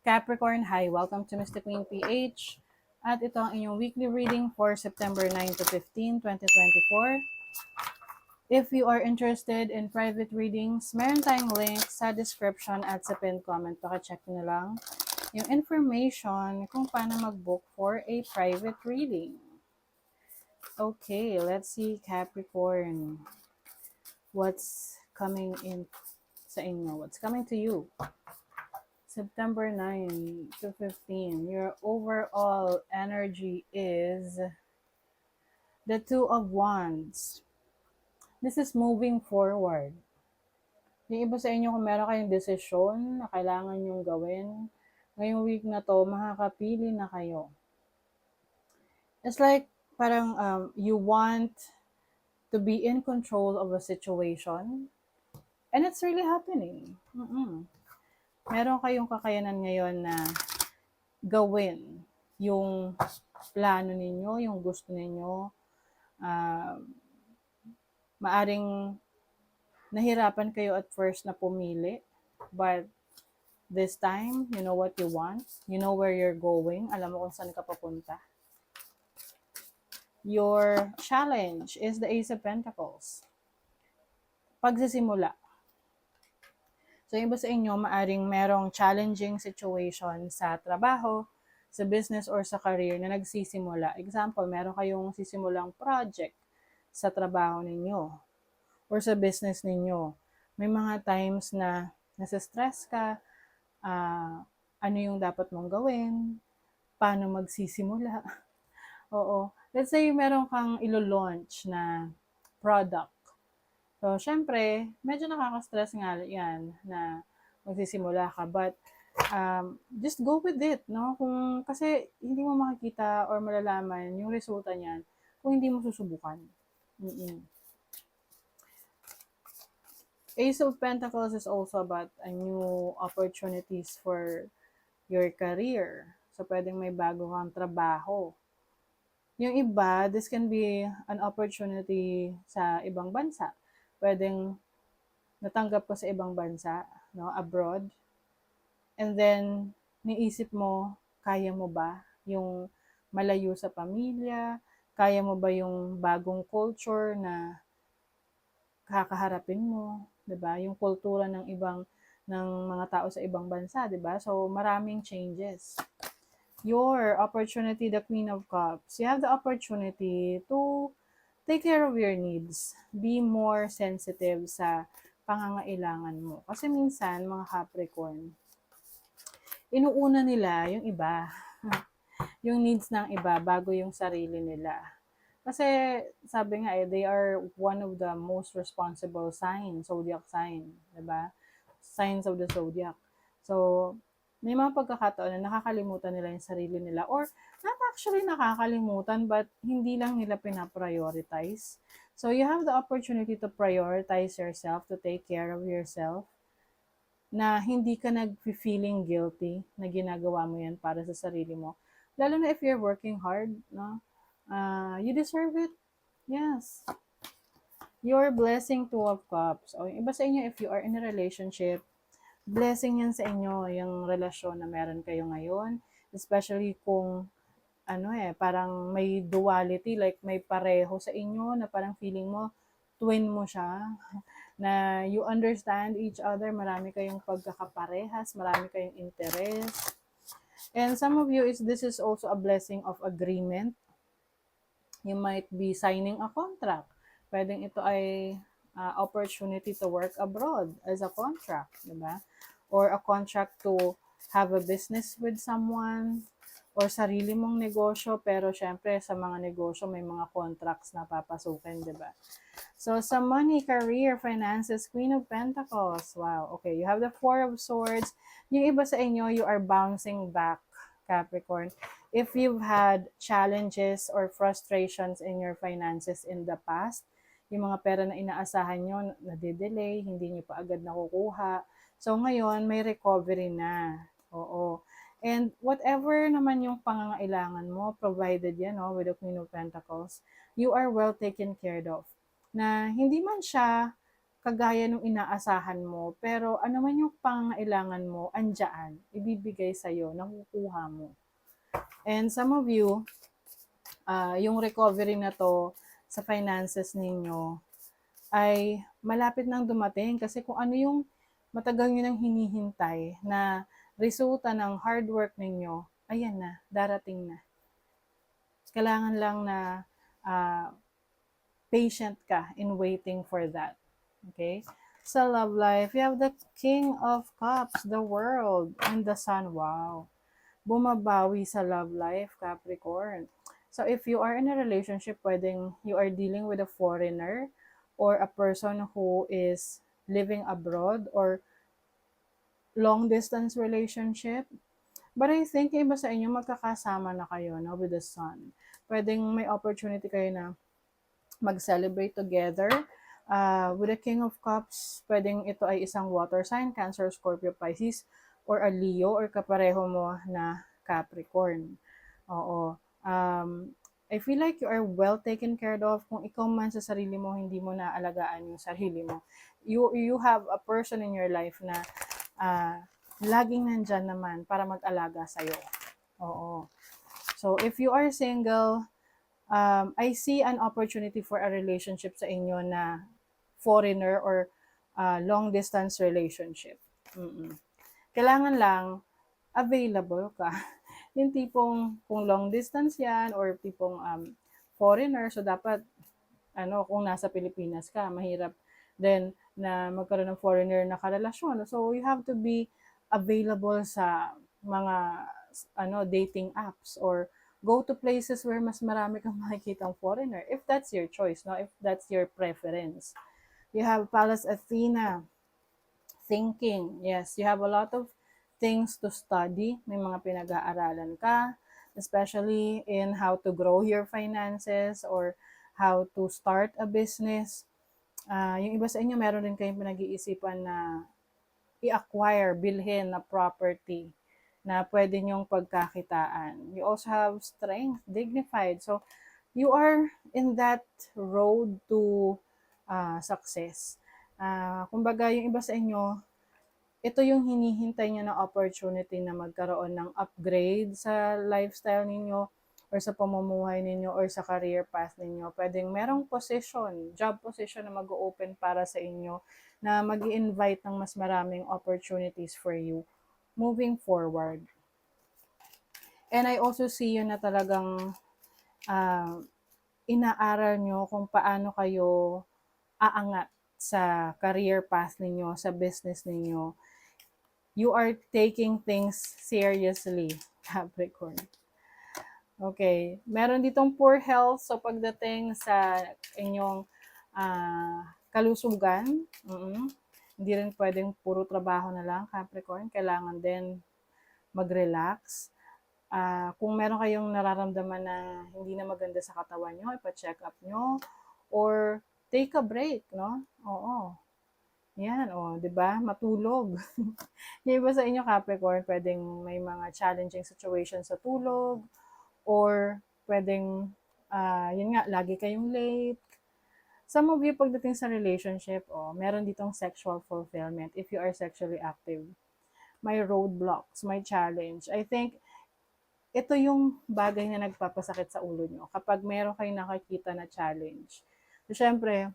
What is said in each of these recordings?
Capricorn, hi! Welcome to Mr. Queen PH. At ito ang inyong weekly reading for September 9 to 15, 2024. If you are interested in private readings, meron tayong link sa description at sa pinned comment. Paka-check nyo lang yung information kung paano mag-book for a private reading. Okay, let's see Capricorn. What's coming in sa inyo? What's coming to you? September 9 to 15, your overall energy is the Two of Wands. This is moving forward. Yung iba sa inyo, kung meron kayong desisyon na kailangan nyong gawin, ngayong week na to, makakapili na kayo. It's like, parang you want to be in control of a situation, and it's really happening. Meron kayong kakayanan ngayon na gawin yung plano ninyo, yung gusto ninyo. Maaring nahirapan kayo at first na pumili, but this time, you know what you want, you know where you're going, alam mo kung saan ka papunta. Your challenge is the Ace of Pentacles. Pagsisimula. So, yung iba sa inyo, maaring merong challenging situation sa trabaho, sa business, or sa career na nagsisimula. Example, meron kayong sisimulang project sa trabaho ninyo or sa business ninyo. May mga times na nasa-stress ka, ano yung dapat mong gawin, paano magsisimula. Oo. Let's say, meron kang ilo-launch na product. So, syempre, medyo nakaka-stress nga yan na magsisimula ka. But, just go with it, no? Kasi hindi mo makikita or malalaman yung resulta niyan kung hindi mo susubukan. Ace of Pentacles is also about a new opportunities for your career. So, pwedeng may bago kang trabaho. Yung iba, this can be an opportunity sa ibang bansa. Pwedeng natanggap ko sa ibang bansa, no, abroad. And then, niisip mo, kaya mo ba yung malayo sa pamilya? Kaya mo ba yung bagong culture na kakaharapin mo? 'Di ba? Yung kultura ng mga tao sa ibang bansa, 'di ba? So, maraming changes. Your opportunity, the Queen of Cups. You have the opportunity to take care of your needs. Be more sensitive sa pangangailangan mo. Kasi minsan, mga Capricorn, inuuna nila yung iba. Yung needs ng iba bago yung sarili nila. Kasi sabi nga they are one of the most responsible zodiac sign, 'di ba? Signs of the zodiac. So, may mga pagkakataon na nakakalimutan nila yung sarili nila, or not actually nakakalimutan, but hindi lang nila pinaprioritize. So, you have the opportunity to prioritize yourself, to take care of yourself, na hindi ka nag-feeling guilty na ginagawa mo yan para sa sarili mo. Lalo na if you're working hard, no? You deserve it. Yes. Your blessing, Two of Cups. O, yung iba sa inyo, if you are in a relationship, blessing yan sa inyo, yung relasyon na meron kayo ngayon. Especially kung, parang may duality, like may pareho sa inyo, na parang feeling mo, twin mo siya, na you understand each other, marami kayong pagkakaparehas, marami kayong interest. And some of you, this is also a blessing of agreement. You might be signing a contract. Pwedeng ito ay opportunity to work abroad as a contract, di ba? Or a contract to have a business with someone, or sarili mong negosyo, pero syempre sa mga negosyo may mga contracts na papasukin, di ba? So, sa money, career, finances, Queen of Pentacles. Wow, okay. You have the Four of Swords. Yung iba sa inyo, you are bouncing back, Capricorn. If you've had challenges or frustrations in your finances in the past, yung mga pera na inaasahan nyo, nade-delay, hindi nyo pa agad nakukuha. So, ngayon, may recovery na. Oo. And whatever naman yung pangangailangan mo, provided yan, no, with the Queen of Pentacles, you are well taken care of. Na hindi man siya kagaya nung inaasahan mo, pero ano man yung pangangailangan mo, andiyan, ibibigay sa'yo, nakukuha mo. And some of you, yung recovery na to sa finances ninyo ay malapit nang dumating kasi kung ano yung matagal nyo nang hinihintay na resulta ng hard work ninyo, ayan na, darating na. Kailangan lang na uh, patient ka in waiting for that. Okay? Sa love life, you have the King of Cups, the World, and the Sun. Wow. Bumabawi sa love life, Capricorn. So if you are in a relationship, pwedeng you are dealing with a foreigner or a person who is living abroad or long distance relationship. But I think iba sa inyo magkakasama na kayo, no, with the Sun. Pwedeng may opportunity kayo na mag-celebrate together. With the King of Cups, pwedeng ito ay isang water sign, Cancer, Scorpio, Pisces, or a Leo, or kapareho mo na Capricorn. Oo. I feel like you are well taken care of. Kung ikaw man sa sarili mo, hindi mo naalagaan yung sarili mo. You have a person in your life na laging nandyan naman para mag-alaga sa'yo. Oo. So, if you are single, I see an opportunity for a relationship sa inyo na foreigner or long distance relationship. Kailangan lang available ka. Yung tipong kung long distance yan or tipong foreigner, so dapat kung nasa Pilipinas ka, mahirap then na magkaroon ng foreigner na karelasyon. So you have to be available sa mga dating apps or go to places where mas marami kang makikitang foreigner if that's your choice, no? If that's your preference. You have Pallas Athena, thinking. Yes, you have a lot of things to study. May mga pinag-aaralan ka, especially in how to grow your finances or how to start a business. Yung iba sa inyo, meron din kayong pinag-iisipan na i-acquire, bilhin na property na pwede nyong pagkakitaan. You also have strength, dignified. So, you are in that road to success. Kumbaga, yung iba sa inyo, ito yung hinihintay nyo na opportunity na magkaroon ng upgrade sa lifestyle ninyo or sa pamumuhay ninyo or sa career path ninyo. Pwedeng merong position, job position na mag-open para sa inyo na mag-invite ng mas maraming opportunities for you moving forward. And I also see you na talagang inaaral nyo kung paano kayo aangat sa career path ninyo, sa business ninyo. You are taking things seriously, Capricorn. Okay. Meron ditong poor health. So, pagdating sa inyong kalusugan, hindi rin pwedeng puro trabaho na lang, Capricorn. Kailangan din mag-relax. Kung meron kayong nararamdaman na hindi na maganda sa katawan nyo, ipa-check up nyo. Or take a break, no? Oo. Yan, 'di ba? Matulog. Yung iba sa inyo, Capricorn, pwedeng may mga challenging situation sa tulog, or pwedeng, yun nga, lagi kayong late. Some of you, pagdating sa relationship, meron ditong sexual fulfillment if you are sexually active. May roadblocks, may challenge. I think, ito yung bagay na nagpapasakit sa ulo nyo kapag meron kayong nakikita na challenge. So, syempre,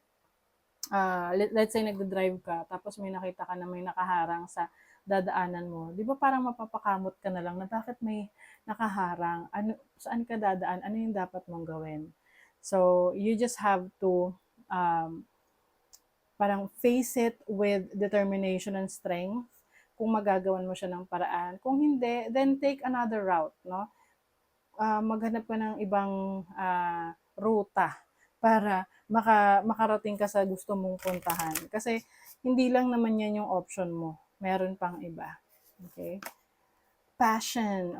let's say nagdo-drive ka, tapos may nakita ka na may nakaharang sa dadaanan mo, di ba parang mapapakamot ka na lang na bakit may nakaharang, saan ka dadaan, ano yung dapat mong gawin. So, you just have to parang face it with determination and strength kung magagawan mo siya ng paraan. Kung hindi, then take another route, no? Maghanap ka ng ibang ruta para makarating ka sa gusto mong puntahan. Kasi hindi lang naman yan yung option mo. Meron pang iba. Okay? Passion.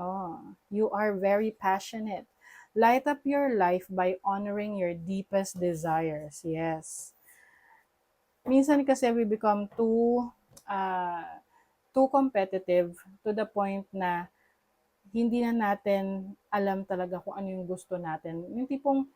You are very passionate. Light up your life by honoring your deepest desires. Yes. Minsan kasi we become too competitive to the point na hindi na natin alam talaga kung ano yung gusto natin. Yung tipong,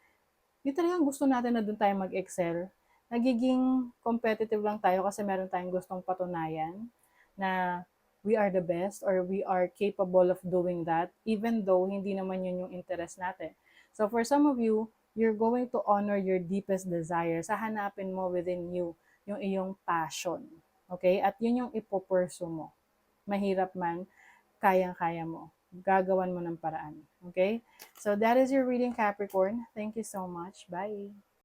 yung talagang gusto natin na doon tayo mag-excel. nagiging competitive lang tayo kasi meron tayong gustong patunayan na we are the best or we are capable of doing that even though hindi naman yun yung interest natin. So for some of you, you're going to honor your deepest desires. Hahanapin mo within you yung iyong passion. Okay? At yun yung ipopursue mo. Mahirap man, kayang-kaya mo. Gagawan mo ng paraan. Okay? So that is your reading, Capricorn. Thank you so much. Bye!